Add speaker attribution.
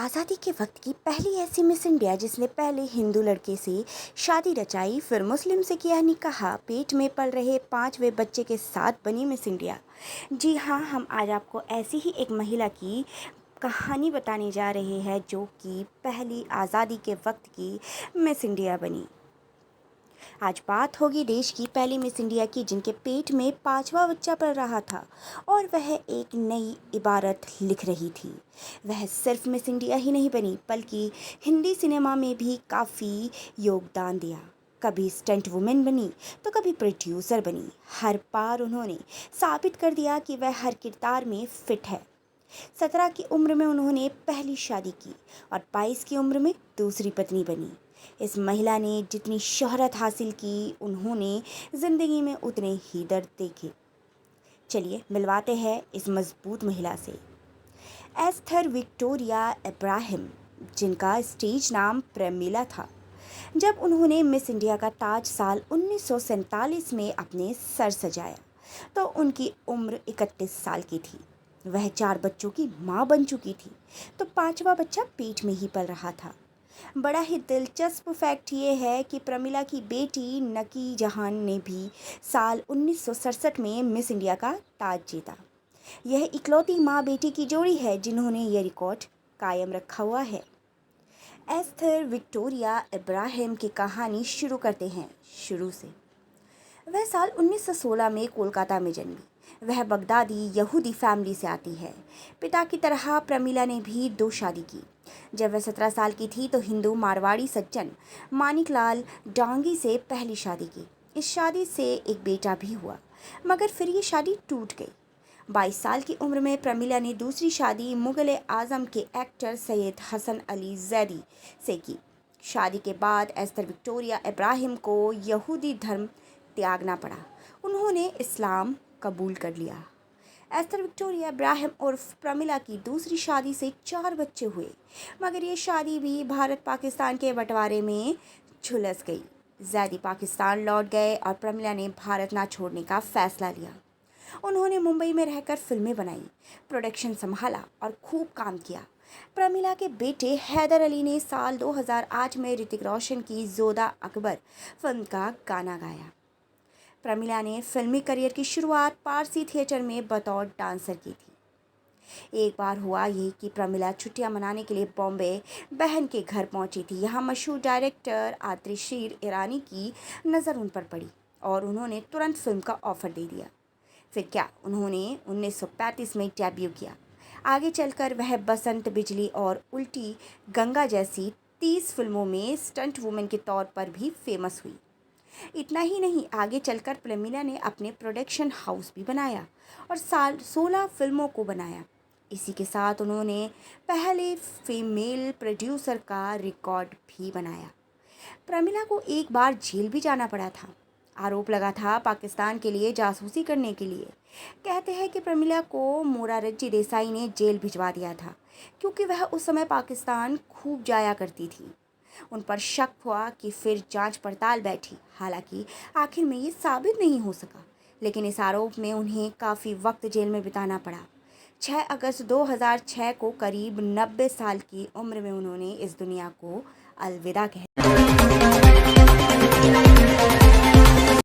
Speaker 1: आज़ादी के वक्त की पहली ऐसी मिस इंडिया जिसने पहले हिंदू लड़के से शादी रचाई, फिर मुस्लिम से किया निकाह, पेट में पल रहे पांचवें बच्चे के साथ बनी मिस इंडिया। जी हाँ, हम आज आपको ऐसी ही एक महिला की कहानी बताने जा रहे हैं जो कि पहली आज़ादी के वक्त की मिस इंडिया बनी। आज बात होगी देश की पहली मिस इंडिया की जिनके पेट में पांचवा बच्चा पल रहा था और वह एक नई इबारत लिख रही थी। वह सिर्फ मिस इंडिया ही नहीं बनी बल्कि हिंदी सिनेमा में भी काफ़ी योगदान दिया। कभी स्टंट वुमेन बनी तो कभी प्रोड्यूसर बनी। हर बार उन्होंने साबित कर दिया कि वह हर किरदार में फिट है। 17 की उम्र में उन्होंने पहली शादी की और 22 की उम्र में दूसरी पत्नी बनी। इस महिला ने जितनी शोहरत हासिल की, उन्होंने ज़िंदगी में उतने ही दर्द देखे। चलिए मिलवाते हैं इस मजबूत महिला से। एस्थर विक्टोरिया इब्राहिम, जिनका स्टेज नाम प्रेमिला था। जब उन्होंने मिस इंडिया का ताज साल 1947 में अपने सर सजाया तो उनकी उम्र 31 साल की थी। वह 4 बच्चों की माँ बन चुकी थी तो पांचवा बच्चा पेट में ही पल रहा था। बड़ा ही दिलचस्प फैक्ट ये है कि प्रमिला की बेटी नकी जहान ने भी साल 1967 में मिस इंडिया का ताज जीता। यह इकलौती माँ बेटी की जोड़ी है जिन्होंने ये रिकॉर्ड कायम रखा हुआ है। एस्थर विक्टोरिया इब्राहिम की कहानी शुरू करते हैं शुरू से। वह साल 1916 में कोलकाता में जन्मी। वह बगदादी यहूदी फैमिली से आती है। पिता की तरह प्रमिला ने भी 2 शादी की। जब वह 17 साल की थी तो हिंदू मारवाड़ी सज्जन मानिकलाल डांगी से पहली शादी की। इस शादी से एक बेटा भी हुआ, मगर फिर ये शादी टूट गई। 22 साल की उम्र में प्रमिला ने दूसरी शादी मुगल आजम के एक्टर सैयद हसन अली जैदी से की। शादी के बाद एस्थर विक्टोरिया इब्राहिम को यहूदी धर्म त्यागना पड़ा। उन्होंने इस्लाम कबूल कर लिया। एस्थर विक्टोरिया इब्राहिम उर्फ प्रमिला की दूसरी शादी से 4 बच्चे हुए, मगर ये शादी भी भारत पाकिस्तान के बंटवारे में झुलस गई। जैदी पाकिस्तान लौट गए और प्रमिला ने भारत ना छोड़ने का फैसला लिया। उन्होंने मुंबई में रहकर फिल्में बनाई, प्रोडक्शन संभाला और खूब काम किया। प्रमिला के बेटे हैदर अली ने साल 2008 में ऋतिक रोशन की जोधा अकबर फिल्म का गाना गाया। प्रमिला ने फिल्मी करियर की शुरुआत पारसी थिएटर में बतौर डांसर की थी। एक बार हुआ ये कि प्रमिला छुट्टियां मनाने के लिए बॉम्बे बहन के घर पहुंची थी। यहाँ मशहूर डायरेक्टर आतिशीर ईरानी की नज़र उन पर पड़ी और उन्होंने तुरंत फिल्म का ऑफर दे दिया। फिर क्या, उन्होंने 1935 में डेब्यू किया। आगे चलकर वह बसंत, बिजली और उल्टी गंगा जैसी 30 फिल्मों में स्टंट वुमेन के तौर पर भी फेमस हुई। इतना ही नहीं, आगे चलकर प्रमिला ने अपने प्रोडक्शन हाउस भी बनाया और साल 16 फिल्मों को बनाया। इसी के साथ उन्होंने पहले फीमेल प्रोड्यूसर का रिकॉर्ड भी बनाया। प्रमिला को एक बार जेल भी जाना पड़ा था। आरोप लगा था पाकिस्तान के लिए जासूसी करने के लिए। कहते हैं कि प्रमिला को मोरारजी देसाई ने जेल भिजवा दिया था क्योंकि वह उस समय पाकिस्तान खूब जाया करती थी। उन पर शक हुआ कि फिर जांच पड़ताल बैठी। हालांकि आखिर में ये साबित नहीं हो सका, लेकिन इस आरोप में उन्हें काफ़ी वक्त जेल में बिताना पड़ा। 6 अगस्त 2006 को करीब 90 साल की उम्र में उन्होंने इस दुनिया को अलविदा कह